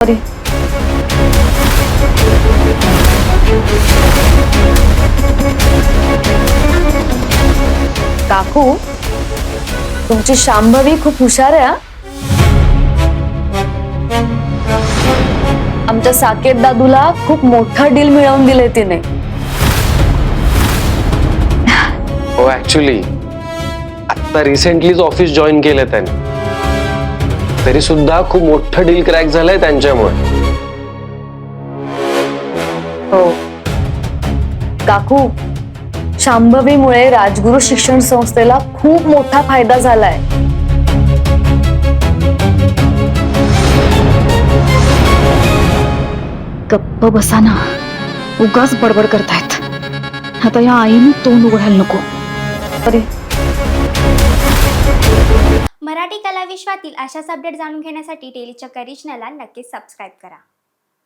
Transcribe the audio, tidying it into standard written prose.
अरे काकू, तुमची शांभवी खूप हुशार आहे हा. आमच्या साकेत दादूला खूप मोठं डील मिळवून दिले तिने. हो, ऍक्च्युली आता रिसेंटलीच ऑफिस जॉईन केलं त्याने, तरी सुद्धा खूप मोठं डील क्रॅक झालंय त्यांच्यामुळे. हो काकू, शांभवीमुळे राजगुरू शिक्षण संस्थेला खूप मोठा फायदा झालाय. गप्प बसा ना, उगाच बडबड करतायत. आता या आईने तोंड उघडायला नको. अरे मराठी कला विश्वातील अशाच अपडेट जाणून घेण्यासाठी डेली चक्कर रिजनला नक्कीच सबस्क्राईब करा.